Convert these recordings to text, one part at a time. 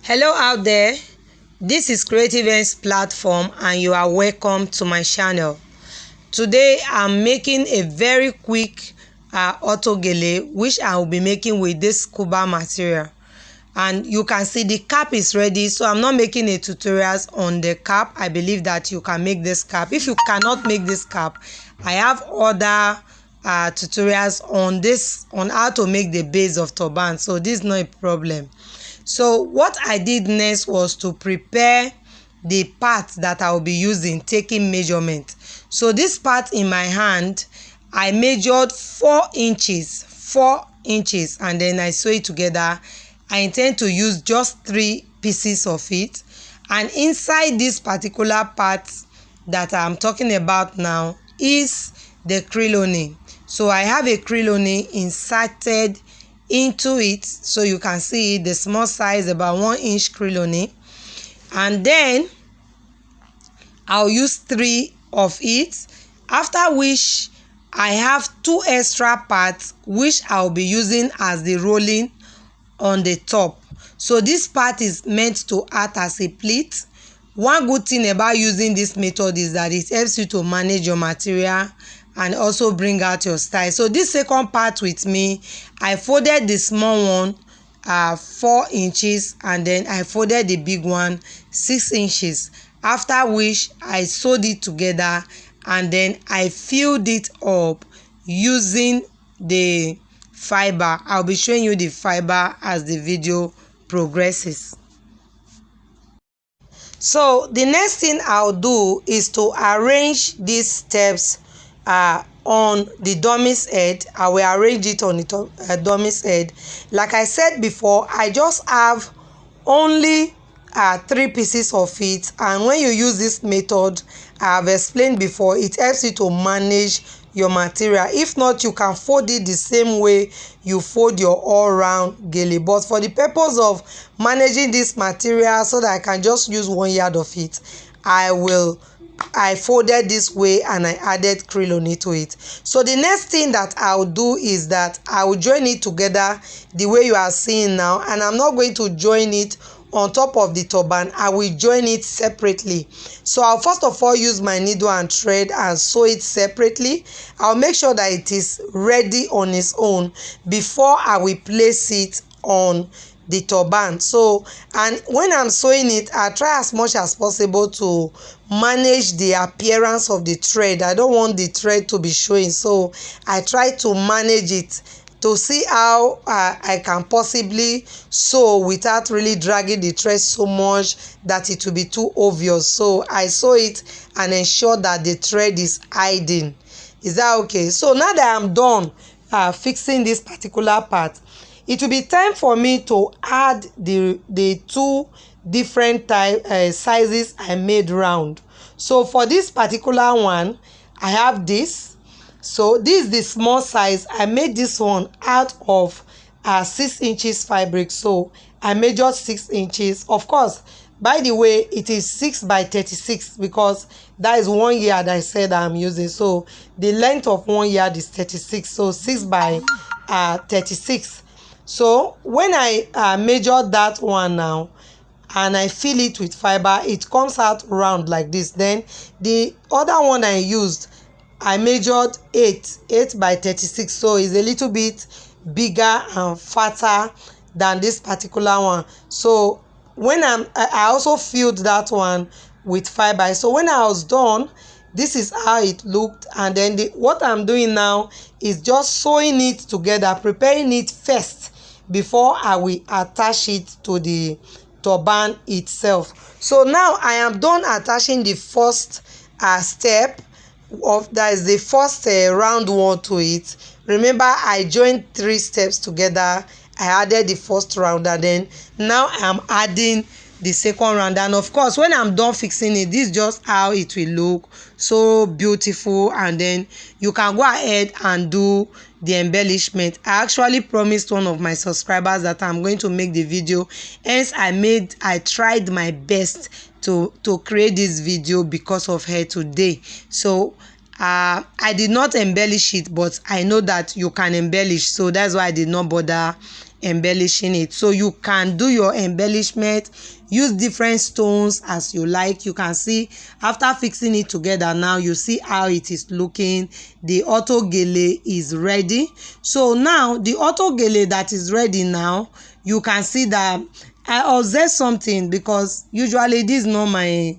Hello out there, this is Creative Ends platform and you are welcome to my channel. Today I'm making a very quick auto gele which I will be making with this scuba material, and you can see the cap is ready, so I'm not making a tutorials on the cap. I believe that you can make this cap. If you cannot make this cap, I have other tutorials on how to make the base of turban, so this is not a problem. So what I did next was to prepare the part that I will be using, taking measurement. So this part in my hand, I measured 4 inches, and then I sew it together. I intend to use just 3 pieces of it, and inside this particular part that I'm talking about now is the Crinoline. So I have a Crinoline inserted into it, so you can see the small size, about 1 inch Crinoline, and then I'll use 3 of it, after which I have 2 extra parts which I'll be using as the rolling on the top. So this part is meant to act as a pleat. One good thing about using this method is that it helps you to manage your material and also bring out your style. So this second part with me, I folded the small one 4 inches, and then I folded the big one 6 inches, after which I sewed it together, and then I filled it up using the fiber. I'll be showing you the fiber as the video progresses. So the next thing I'll do is to arrange these steps on the dummy's head. I will arrange it on the dummy's head. Like I said before, I just have only 3 pieces of it, and when you use this method, I have explained before, it helps you to manage your material. If not, you can fold it the same way you fold your all-round gele, but for the purpose of managing this material so that I can just use 1 yard of it, I folded this way and I added Crinoline to it. So the next thing that I'll do is that I will join it together the way you are seeing now, and I'm not going to join it on top of the turban. I will join it separately. So I'll first of all use my needle and thread and sew it separately. I'll make sure that it is ready on its own before I will place it on the turban. So, and when I'm sewing it, I try as much as possible to manage the appearance of the thread. I don't want the thread to be showing, so I try to manage it to see how I can possibly sew without really dragging the thread so much that it will be too obvious. So I sew it and ensure that the thread is hiding. Is that okay? So now that I'm done fixing this particular part, it will be time for me to add the 2 different sizes I made round. So for this particular one, I have this. So this is the small size. I made this one out of 6 inches fabric. So I measured 6 inches. Of course, by the way, it is 6 by 36 because that is 1 yard I said I'm using. So the length of 1 yard is 36. So 6 by 36. So when I measured that one now and I fill it with fiber, it comes out round like this. Then the other one I used, I measured 8 by 36, so it's a little bit bigger and fatter than this particular one. So when I also filled that one with fiber. So when I was done, this is how it looked, and then what I'm doing now is just sewing it together, preparing it first before I will attach it to the turban itself. So now I am done attaching the first step of that is the first round one to it. Remember, I joined 3 steps together. I added the first round, and then now I'm adding the second round. And of course, when I'm done fixing it, this is just how it will look, so beautiful. And then you can go ahead and do the embellishment. I actually promised one of my subscribers that I'm going to make the video, hence I tried my best to create this video because of her today. So I did not embellish it, but I know that you can embellish, so that's why I did not bother embellishing it. So you can do your embellishment, use different stones as you like. You can see after fixing it together now, you see how it is looking. The auto gele is ready. So now the auto gele that is ready now, you can see that I observed something, because usually this is not my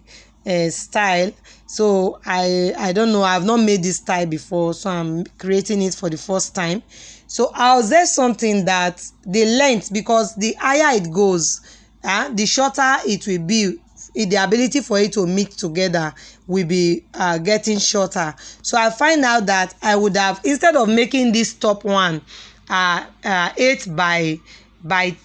style. So I don't know, I've not made this style before, so I'm creating it for the first time. So I observed something, that the length, because the higher it goes, the shorter it will be. The ability for it to meet together will be getting shorter. So I find out that I would have, instead of making this top one 8 by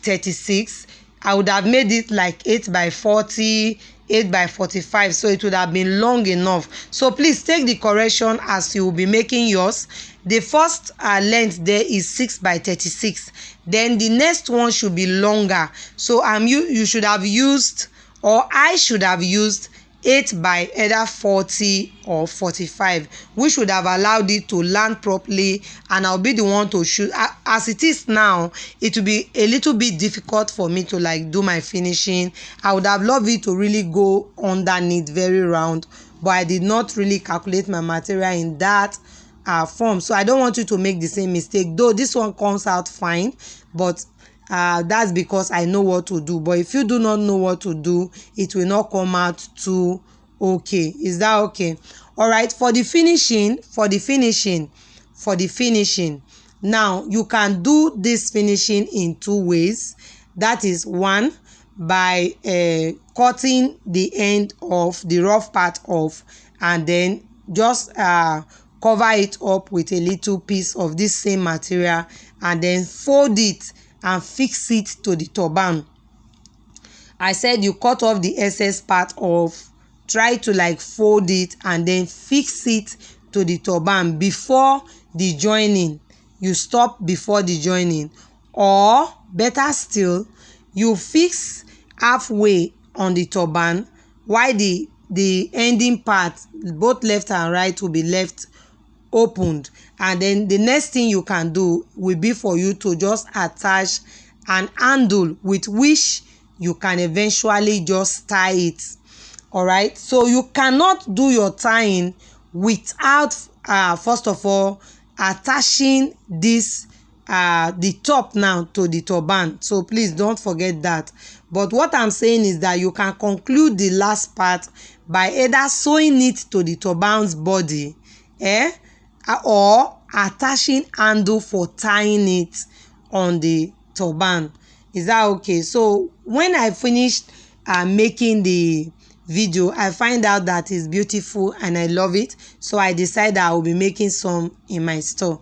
36, I would have made it like 8 by 40, 8 by 45, so it would have been long enough. So please take the correction as you will be making yours. The first length there is 6 by 36, then the next one should be longer. So you should have used, or I should have used, 8 by either 40 or 45, which would have allowed it to land properly, and I'll be the one to shoot. As it is now, it will be a little bit difficult for me to like do my finishing. I would have loved it to really go underneath very round, but I did not really calculate my material in that form. So I don't want you to make the same mistake, though this one comes out fine, but that's because I know what to do. But if you do not know what to do, it will not come out too okay. Is that okay? All right, for the finishing, now you can do this finishing in 2 ways. That is, one, by cutting the end of the rough part off, and then just cover it up with a little piece of this same material, and then fold it and fix it to the turban. I said you cut off the excess part off, try to like fold it and then fix it to the turban before the joining. You stop before the joining, or better still, you fix halfway on the turban, while the ending part, both left and right, will be left opened. And then the next thing you can do will be for you to just attach an handle with which you can eventually just tie it. All right, so you cannot do your tying without first of all attaching this the top now to the turban. So please don't forget that. But what I'm saying is that you can conclude the last part by either sewing it to the turban's body, or attaching handle for tying it on the turban. Is that okay? So when I finished making the video, I find out that it's beautiful and I love it, so I decided I will be making some in my store.